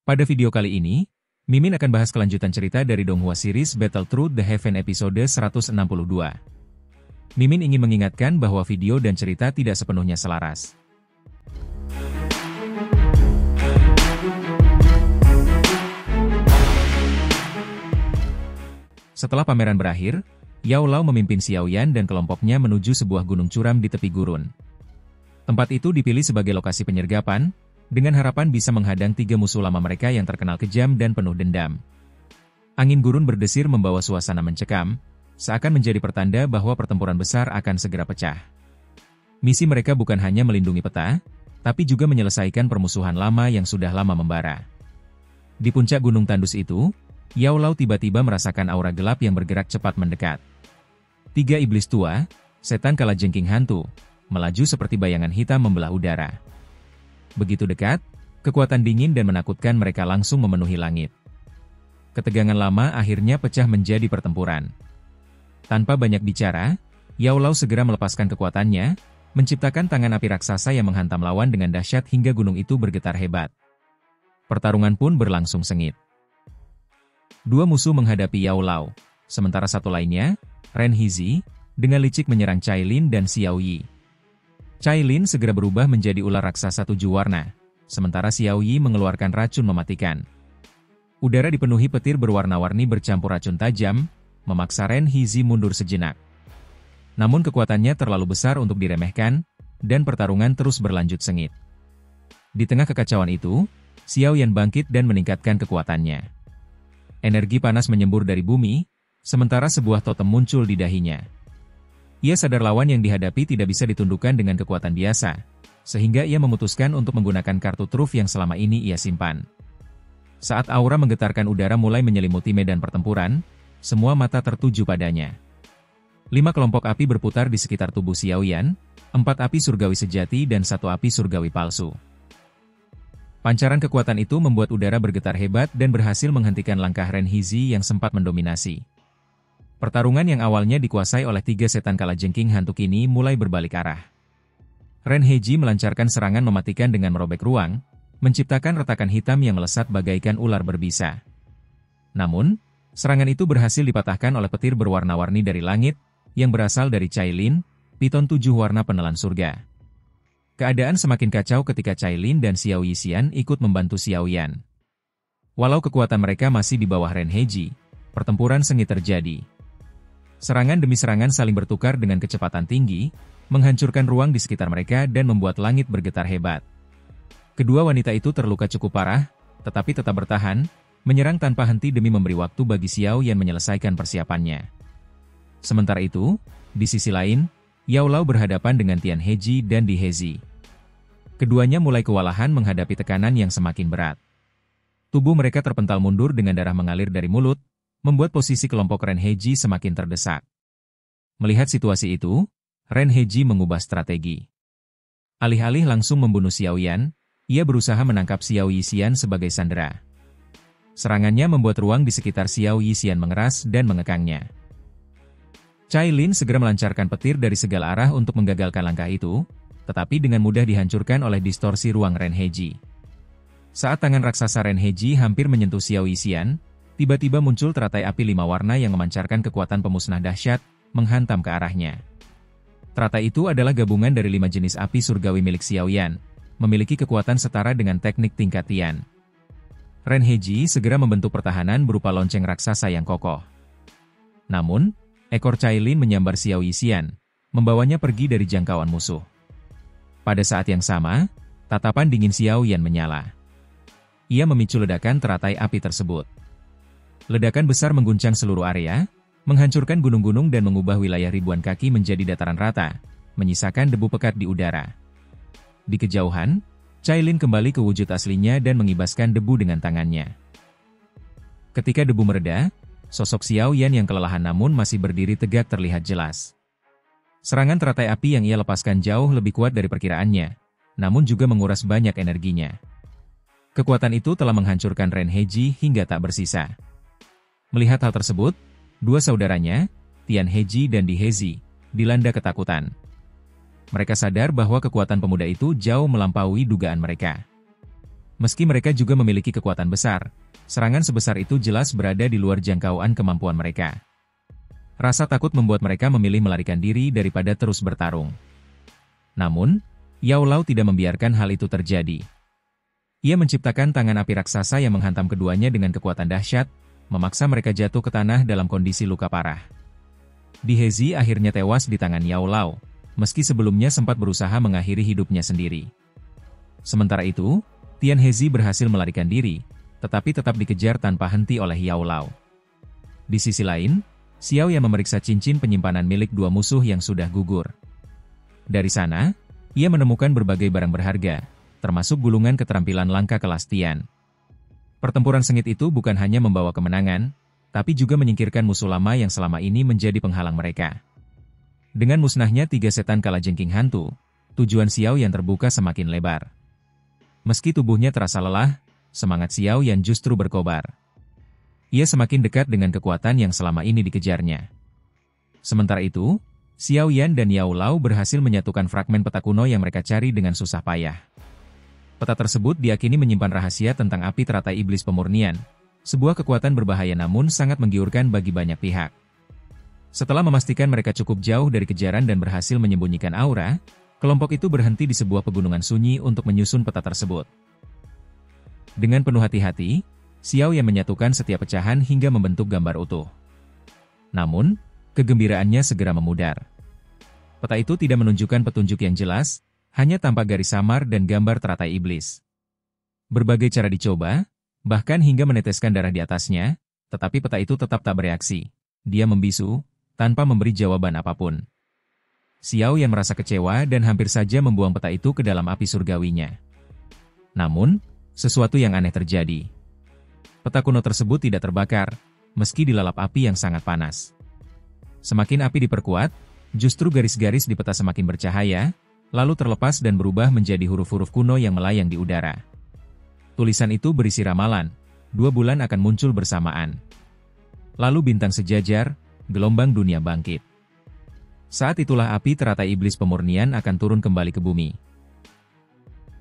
Pada video kali ini, Mimin akan bahas kelanjutan cerita dari Donghua series Battle Through the Heaven episode 162. Mimin ingin mengingatkan bahwa video dan cerita tidak sepenuhnya selaras. Setelah pameran berakhir, Yao Lao memimpin Xiao Yan dan kelompoknya menuju sebuah gunung curam di tepi gurun. Tempat itu dipilih sebagai lokasi penyergapan, dengan harapan bisa menghadang 3 musuh lama mereka yang terkenal kejam dan penuh dendam. Angin gurun berdesir membawa suasana mencekam, seakan menjadi pertanda bahwa pertempuran besar akan segera pecah. Misi mereka bukan hanya melindungi peta, tapi juga menyelesaikan permusuhan lama yang sudah lama membara. Di puncak gunung tandus itu, Yao Lao tiba-tiba merasakan aura gelap yang bergerak cepat mendekat. 3 iblis tua, setan kalajengking hantu, melaju seperti bayangan hitam membelah udara. Begitu dekat, kekuatan dingin dan menakutkan mereka langsung memenuhi langit. Ketegangan lama akhirnya pecah menjadi pertempuran. Tanpa banyak bicara, Yao Lao segera melepaskan kekuatannya, menciptakan tangan api raksasa yang menghantam lawan dengan dahsyat hingga gunung itu bergetar hebat. Pertarungan pun berlangsung sengit. 2 musuh menghadapi Yao Lao, sementara satu lainnya, Ren Hizi, dengan licik menyerang Cai Lin dan Xiao Yi. Cai Lin segera berubah menjadi ular raksasa 7 warna, sementara Xiao Yi mengeluarkan racun mematikan. Udara dipenuhi petir berwarna-warni bercampur racun tajam, memaksa Ren Hizi mundur sejenak. Namun kekuatannya terlalu besar untuk diremehkan, dan pertarungan terus berlanjut sengit. Di tengah kekacauan itu, Xiao Yan bangkit dan meningkatkan kekuatannya. Energi panas menyembur dari bumi, sementara sebuah totem muncul di dahinya. Ia sadar lawan yang dihadapi tidak bisa ditundukkan dengan kekuatan biasa, sehingga ia memutuskan untuk menggunakan kartu truf yang selama ini ia simpan. Saat aura menggetarkan udara mulai menyelimuti medan pertempuran, semua mata tertuju padanya. 5 kelompok api berputar di sekitar tubuh Xiao Yan, 4 api surgawi sejati dan 1 api surgawi palsu. Pancaran kekuatan itu membuat udara bergetar hebat dan berhasil menghentikan langkah Ren Hizi yang sempat mendominasi. Pertarungan yang awalnya dikuasai oleh 3 setan kalajengking hantu kini mulai berbalik arah. Ren Hizi melancarkan serangan mematikan dengan merobek ruang, menciptakan retakan hitam yang melesat bagaikan ular berbisa. Namun, serangan itu berhasil dipatahkan oleh petir berwarna-warni dari langit, yang berasal dari Cai Lin, piton 7 warna penelan surga. Keadaan semakin kacau ketika Cai Lin dan Xiao Yixian ikut membantu Xiao Yan. Walau kekuatan mereka masih di bawah Ren Hizi, pertempuran sengit terjadi. Serangan demi serangan saling bertukar dengan kecepatan tinggi, menghancurkan ruang di sekitar mereka dan membuat langit bergetar hebat. Kedua wanita itu terluka cukup parah, tetapi tetap bertahan, menyerang tanpa henti demi memberi waktu bagi Xiao Yan menyelesaikan persiapannya. Sementara itu, di sisi lain, Yao Lao berhadapan dengan Tian Heji dan Di Hezi. Keduanya mulai kewalahan menghadapi tekanan yang semakin berat. Tubuh mereka terpental mundur dengan darah mengalir dari mulut, membuat posisi kelompok Ren Hizi semakin terdesak. Melihat situasi itu, Ren Hizi mengubah strategi. Alih-alih langsung membunuh Xiao Yan, ia berusaha menangkap Xiao Yixian sebagai sandera. Serangannya membuat ruang di sekitar Xiao Yixian mengeras dan mengekangnya. Cai Lin segera melancarkan petir dari segala arah untuk menggagalkan langkah itu, tetapi dengan mudah dihancurkan oleh distorsi ruang Ren Hizi. Saat tangan raksasa Ren Hizi hampir menyentuh Xiao Yixian, tiba-tiba muncul teratai api 5 warna yang memancarkan kekuatan pemusnah dahsyat, menghantam ke arahnya. Teratai itu adalah gabungan dari 5 jenis api surgawi milik Xiao Yan, memiliki kekuatan setara dengan teknik tingkat Tian. Ren Hizi segera membentuk pertahanan berupa lonceng raksasa yang kokoh. Namun, ekor Cai Lin menyambar Xiao Yixian, membawanya pergi dari jangkauan musuh. Pada saat yang sama, tatapan dingin Xiao Yan menyala. Ia memicu ledakan teratai api tersebut. Ledakan besar mengguncang seluruh area, menghancurkan gunung-gunung dan mengubah wilayah ribuan kaki menjadi dataran rata, menyisakan debu pekat di udara. Di kejauhan, Cai Lin kembali ke wujud aslinya dan mengibaskan debu dengan tangannya. Ketika debu mereda, sosok Xiao Yan yang kelelahan namun masih berdiri tegak terlihat jelas. Serangan teratai api yang ia lepaskan jauh lebih kuat dari perkiraannya, namun juga menguras banyak energinya. Kekuatan itu telah menghancurkan Ren Hizi hingga tak bersisa. Melihat hal tersebut, 2 saudaranya, Tian Heji dan Di Hezi, dilanda ketakutan. Mereka sadar bahwa kekuatan pemuda itu jauh melampaui dugaan mereka. Meski mereka juga memiliki kekuatan besar, serangan sebesar itu jelas berada di luar jangkauan kemampuan mereka. Rasa takut membuat mereka memilih melarikan diri daripada terus bertarung. Namun, Yao Lao tidak membiarkan hal itu terjadi. Ia menciptakan tangan api raksasa yang menghantam keduanya dengan kekuatan dahsyat, memaksa mereka jatuh ke tanah dalam kondisi luka parah. Di Hezi akhirnya tewas di tangan Yao Lao, meski sebelumnya sempat berusaha mengakhiri hidupnya sendiri. Sementara itu, Tian Hezi berhasil melarikan diri, tetapi tetap dikejar tanpa henti oleh Yao Lao. Di sisi lain, Xiao Yan memeriksa cincin penyimpanan milik dua musuh yang sudah gugur. Dari sana, ia menemukan berbagai barang berharga, termasuk gulungan keterampilan langka kelas Tian. Pertempuran sengit itu bukan hanya membawa kemenangan, tapi juga menyingkirkan musuh lama yang selama ini menjadi penghalang mereka. Dengan musnahnya 3 setan kalajengking hantu, tujuan Xiao Yan terbuka semakin lebar. Meski tubuhnya terasa lelah, semangat Xiao Yan justru berkobar. Ia semakin dekat dengan kekuatan yang selama ini dikejarnya. Sementara itu, Xiao Yan dan Yao Lao berhasil menyatukan fragmen peta kuno yang mereka cari dengan susah payah. Peta tersebut diyakini menyimpan rahasia tentang api teratai iblis pemurnian, sebuah kekuatan berbahaya namun sangat menggiurkan bagi banyak pihak. Setelah memastikan mereka cukup jauh dari kejaran dan berhasil menyembunyikan aura, kelompok itu berhenti di sebuah pegunungan sunyi untuk menyusun peta tersebut. Dengan penuh hati-hati, Xiao Yan menyatukan setiap pecahan hingga membentuk gambar utuh. Namun, kegembiraannya segera memudar. Peta itu tidak menunjukkan petunjuk yang jelas, hanya tampak garis samar dan gambar teratai iblis. Berbagai cara dicoba, bahkan hingga meneteskan darah di atasnya, tetapi peta itu tetap tak bereaksi. Dia membisu, tanpa memberi jawaban apapun. Xiao Yan merasa kecewa dan hampir saja membuang peta itu ke dalam api surgawinya. Namun, sesuatu yang aneh terjadi. Peta kuno tersebut tidak terbakar, meski dilalap api yang sangat panas. Semakin api diperkuat, justru garis-garis di peta semakin bercahaya, lalu terlepas dan berubah menjadi huruf-huruf kuno yang melayang di udara. Tulisan itu berisi ramalan, 2 bulan akan muncul bersamaan. Lalu bintang sejajar, gelombang dunia bangkit. Saat itulah api teratai iblis pemurnian akan turun kembali ke bumi.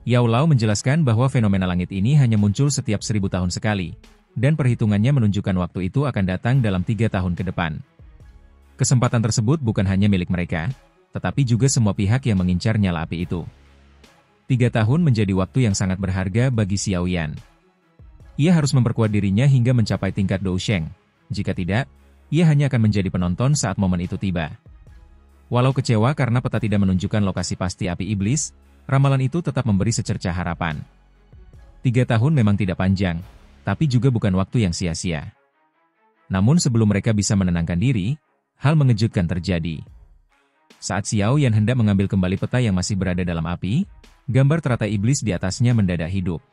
Yao Lao menjelaskan bahwa fenomena langit ini hanya muncul setiap 1000 tahun sekali, dan perhitungannya menunjukkan waktu itu akan datang dalam 3 tahun ke depan. Kesempatan tersebut bukan hanya milik mereka, tetapi juga semua pihak yang mengincar nyala api itu. 3 tahun menjadi waktu yang sangat berharga bagi Xiao Yan. Ia harus memperkuat dirinya hingga mencapai tingkat Dou Sheng. Jika tidak, ia hanya akan menjadi penonton saat momen itu tiba. Walau kecewa karena peta tidak menunjukkan lokasi pasti api iblis, ramalan itu tetap memberi secercah harapan. 3 tahun memang tidak panjang, tapi juga bukan waktu yang sia-sia. Namun sebelum mereka bisa menenangkan diri, hal mengejutkan terjadi. Saat Xiao Yan hendak mengambil kembali peta yang masih berada dalam api, gambar teratai iblis di atasnya mendadak hidup.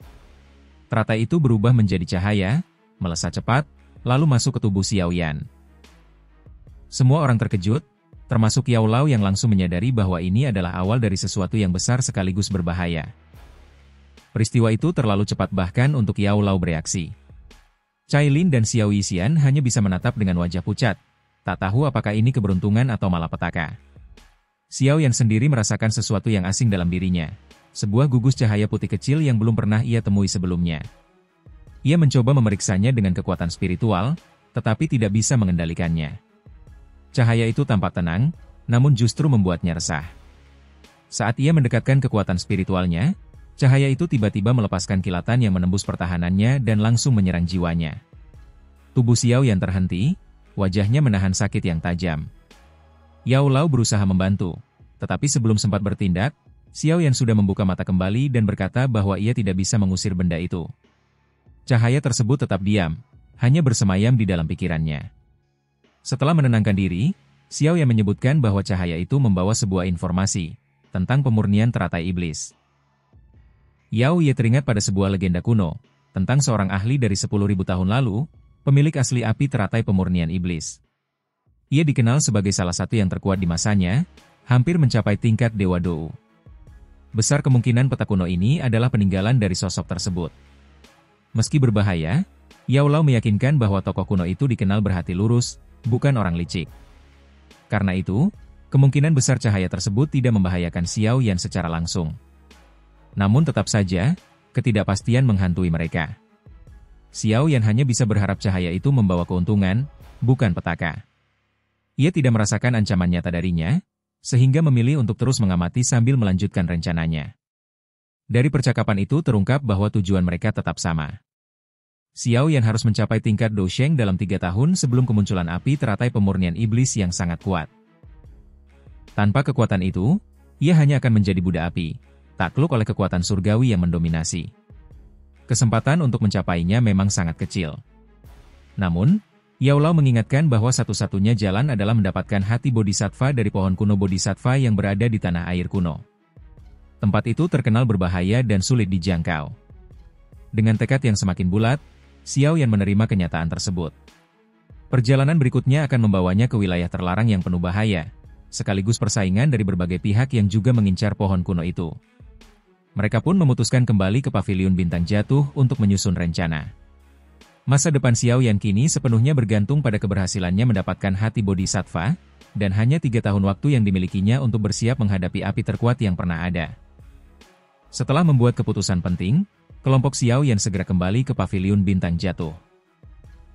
Teratai itu berubah menjadi cahaya, melesat cepat, lalu masuk ke tubuh Xiao Yan. Semua orang terkejut, termasuk Yao Lao yang langsung menyadari bahwa ini adalah awal dari sesuatu yang besar sekaligus berbahaya. Peristiwa itu terlalu cepat bahkan untuk Yao Lao bereaksi. Cai Lin dan Xiao Yixian hanya bisa menatap dengan wajah pucat, tak tahu apakah ini keberuntungan atau malapetaka. Xiao Yan sendiri merasakan sesuatu yang asing dalam dirinya, sebuah gugus cahaya putih kecil yang belum pernah ia temui sebelumnya. Ia mencoba memeriksanya dengan kekuatan spiritual, tetapi tidak bisa mengendalikannya. Cahaya itu tampak tenang, namun justru membuatnya resah. Saat ia mendekatkan kekuatan spiritualnya, cahaya itu tiba-tiba melepaskan kilatan yang menembus pertahanannya dan langsung menyerang jiwanya. Tubuh Xiao Yan terhenti, wajahnya menahan sakit yang tajam. Yao Lao berusaha membantu, tetapi sebelum sempat bertindak, Xiao Yan sudah membuka mata kembali dan berkata bahwa ia tidak bisa mengusir benda itu. Cahaya tersebut tetap diam, hanya bersemayam di dalam pikirannya. Setelah menenangkan diri, Xiao Yan menyebutkan bahwa cahaya itu membawa sebuah informasi tentang pemurnian teratai iblis. Yao Ye teringat pada sebuah legenda kuno, tentang seorang ahli dari 10.000 tahun lalu, pemilik asli api teratai pemurnian iblis. Ia dikenal sebagai salah satu yang terkuat di masanya, hampir mencapai tingkat Dewa Dou. Besar kemungkinan peta kuno ini adalah peninggalan dari sosok tersebut. Meski berbahaya, Yao Lao meyakinkan bahwa tokoh kuno itu dikenal berhati lurus, bukan orang licik. Karena itu, kemungkinan besar cahaya tersebut tidak membahayakan Xiao Yan secara langsung. Namun tetap saja, ketidakpastian menghantui mereka. Xiao Yan hanya bisa berharap cahaya itu membawa keuntungan, bukan petaka. Ia tidak merasakan ancaman nyata darinya, sehingga memilih untuk terus mengamati sambil melanjutkan rencananya. Dari percakapan itu terungkap bahwa tujuan mereka tetap sama. Xiao Yan harus mencapai tingkat Dousheng dalam 3 tahun sebelum kemunculan api teratai pemurnian iblis yang sangat kuat. Tanpa kekuatan itu, ia hanya akan menjadi budak api, takluk oleh kekuatan surgawi yang mendominasi. Kesempatan untuk mencapainya memang sangat kecil. Namun, Yao Lao mengingatkan bahwa satu-satunya jalan adalah mendapatkan hati bodhisattva dari pohon kuno bodhisattva yang berada di tanah air kuno. Tempat itu terkenal berbahaya dan sulit dijangkau. Dengan tekad yang semakin bulat, Xiao Yan menerima kenyataan tersebut. Perjalanan berikutnya akan membawanya ke wilayah terlarang yang penuh bahaya, sekaligus persaingan dari berbagai pihak yang juga mengincar pohon kuno itu. Mereka pun memutuskan kembali ke Paviliun Bintang Jatuh untuk menyusun rencana. Masa depan Xiao Yan kini sepenuhnya bergantung pada keberhasilannya mendapatkan hati bodhisattva, dan hanya 3 tahun waktu yang dimilikinya untuk bersiap menghadapi api terkuat yang pernah ada. Setelah membuat keputusan penting, kelompok Xiao Yan segera kembali ke Paviliun Bintang Jatuh.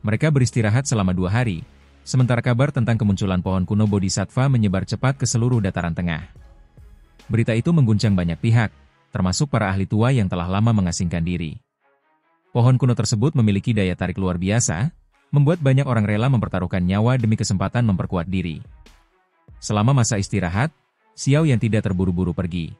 Mereka beristirahat selama 2 hari, sementara kabar tentang kemunculan pohon kuno bodhisattva menyebar cepat ke seluruh dataran tengah. Berita itu mengguncang banyak pihak, termasuk para ahli tua yang telah lama mengasingkan diri. Pohon kuno tersebut memiliki daya tarik luar biasa, membuat banyak orang rela mempertaruhkan nyawa demi kesempatan memperkuat diri. Selama masa istirahat, Xiao Yan tidak terburu-buru pergi.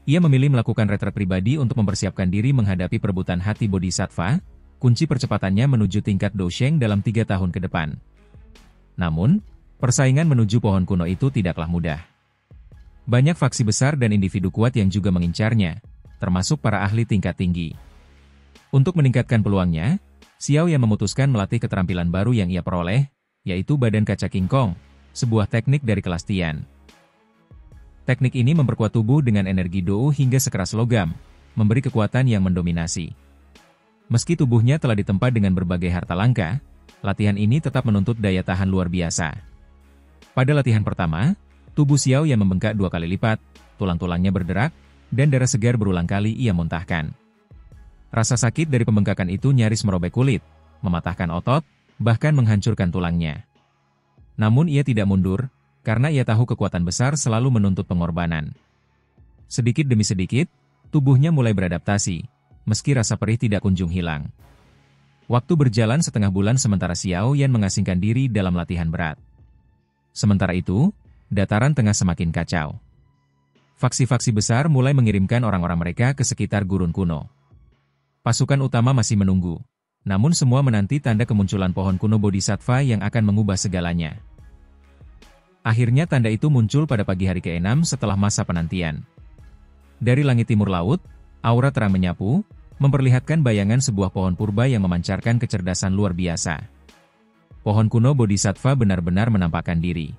Ia memilih melakukan retret pribadi untuk mempersiapkan diri menghadapi perebutan hati bodhisattva, kunci percepatannya menuju tingkat Dousheng dalam 3 tahun ke depan. Namun, persaingan menuju pohon kuno itu tidaklah mudah. Banyak faksi besar dan individu kuat yang juga mengincarnya, termasuk para ahli tingkat tinggi. Untuk meningkatkan peluangnya, Xiao Yan memutuskan melatih keterampilan baru yang ia peroleh, yaitu badan kaca King Kong, sebuah teknik dari kelas Tian. Teknik ini memperkuat tubuh dengan energi Dou hingga sekeras logam, memberi kekuatan yang mendominasi. Meski tubuhnya telah ditempa dengan berbagai harta langka, latihan ini tetap menuntut daya tahan luar biasa. Pada latihan pertama, tubuh Xiao Yan membengkak 2 kali lipat, tulang-tulangnya berderak, dan darah segar berulang kali ia muntahkan. Rasa sakit dari pembengkakan itu nyaris merobek kulit, mematahkan otot, bahkan menghancurkan tulangnya. Namun ia tidak mundur, karena ia tahu kekuatan besar selalu menuntut pengorbanan. Sedikit demi sedikit, tubuhnya mulai beradaptasi, meski rasa perih tidak kunjung hilang. Waktu berjalan setengah bulan sementara Xiao Yan mengasingkan diri dalam latihan berat. Sementara itu, dataran tengah semakin kacau. Faksi-faksi besar mulai mengirimkan orang-orang mereka ke sekitar gurun kuno. Pasukan utama masih menunggu, namun semua menanti tanda kemunculan pohon kuno bodhisattva yang akan mengubah segalanya. Akhirnya tanda itu muncul pada pagi hari ke-6 setelah masa penantian. Dari langit timur laut, aura terang menyapu, memperlihatkan bayangan sebuah pohon purba yang memancarkan kecerdasan luar biasa. Pohon kuno bodhisattva benar-benar menampakkan diri.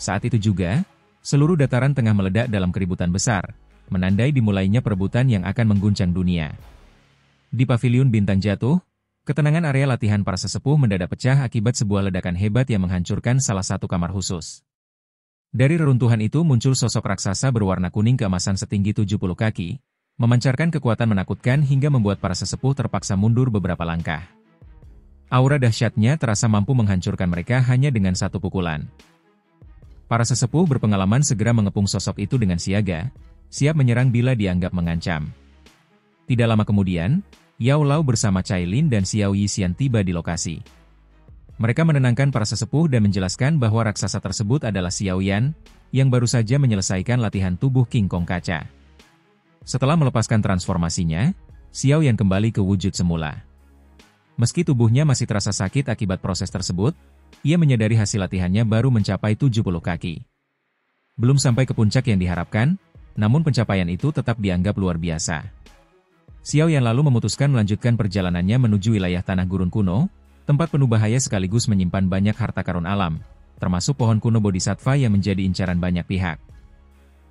Saat itu juga, seluruh dataran tengah meledak dalam keributan besar, menandai dimulainya perebutan yang akan mengguncang dunia. Di Paviliun Bintang Jatuh, ketenangan area latihan para sesepuh mendadak pecah akibat sebuah ledakan hebat yang menghancurkan salah satu kamar khusus. Dari reruntuhan itu muncul sosok raksasa berwarna kuning keemasan setinggi 70 kaki, memancarkan kekuatan menakutkan hingga membuat para sesepuh terpaksa mundur beberapa langkah. Aura dahsyatnya terasa mampu menghancurkan mereka hanya dengan satu pukulan. Para sesepuh berpengalaman segera mengepung sosok itu dengan siaga, siap menyerang bila dianggap mengancam. Tidak lama kemudian, Yao Lao bersama Cai Lin dan Xiao Yixian tiba di lokasi. Mereka menenangkan para sesepuh dan menjelaskan bahwa raksasa tersebut adalah Xiao Yan, yang baru saja menyelesaikan latihan tubuh King Kong kaca. Setelah melepaskan transformasinya, Xiao Yan kembali ke wujud semula. Meski tubuhnya masih terasa sakit akibat proses tersebut, ia menyadari hasil latihannya baru mencapai 70 kaki. Belum sampai ke puncak yang diharapkan, namun pencapaian itu tetap dianggap luar biasa. Xiao Yan lalu memutuskan melanjutkan perjalanannya menuju wilayah tanah gurun kuno, tempat penuh bahaya sekaligus menyimpan banyak harta karun alam, termasuk pohon kuno bodhisattva yang menjadi incaran banyak pihak.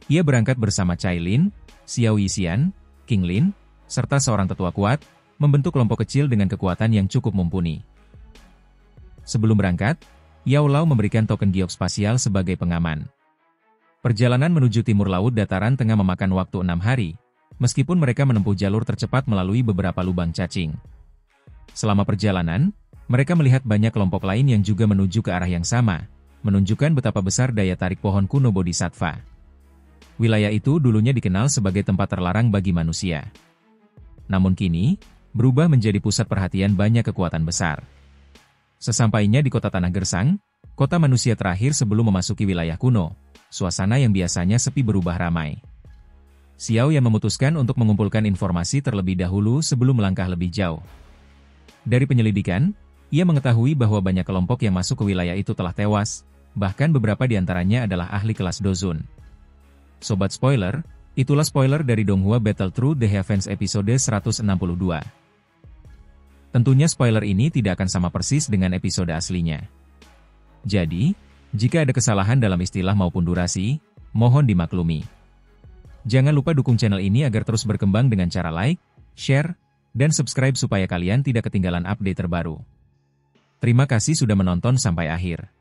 Ia berangkat bersama Cai Lin, Xiao Yixian, King Lin, serta seorang tetua kuat, membentuk kelompok kecil dengan kekuatan yang cukup mumpuni. Sebelum berangkat, Yao Lao memberikan token giok spasial sebagai pengaman. Perjalanan menuju timur laut dataran tengah memakan waktu 6 hari, meskipun mereka menempuh jalur tercepat melalui beberapa lubang cacing. Selama perjalanan, mereka melihat banyak kelompok lain yang juga menuju ke arah yang sama, menunjukkan betapa besar daya tarik pohon kuno Bodhisattva. Wilayah itu dulunya dikenal sebagai tempat terlarang bagi manusia. Namun kini, berubah menjadi pusat perhatian banyak kekuatan besar. Sesampainya di kota Tanah Gersang, kota manusia terakhir sebelum memasuki wilayah kuno, suasana yang biasanya sepi berubah ramai. Xiao Yan memutuskan untuk mengumpulkan informasi terlebih dahulu sebelum melangkah lebih jauh. Dari penyelidikan, ia mengetahui bahwa banyak kelompok yang masuk ke wilayah itu telah tewas, bahkan beberapa di antaranya adalah ahli kelas Dozun. Sobat spoiler, itulah spoiler dari Donghua Battle Through the Heavens episode 162. Tentunya spoiler ini tidak akan sama persis dengan episode aslinya. Jadi, jika ada kesalahan dalam istilah maupun durasi, mohon dimaklumi. Jangan lupa dukung channel ini agar terus berkembang dengan cara like, share, dan subscribe supaya kalian tidak ketinggalan update terbaru. Terima kasih sudah menonton sampai akhir.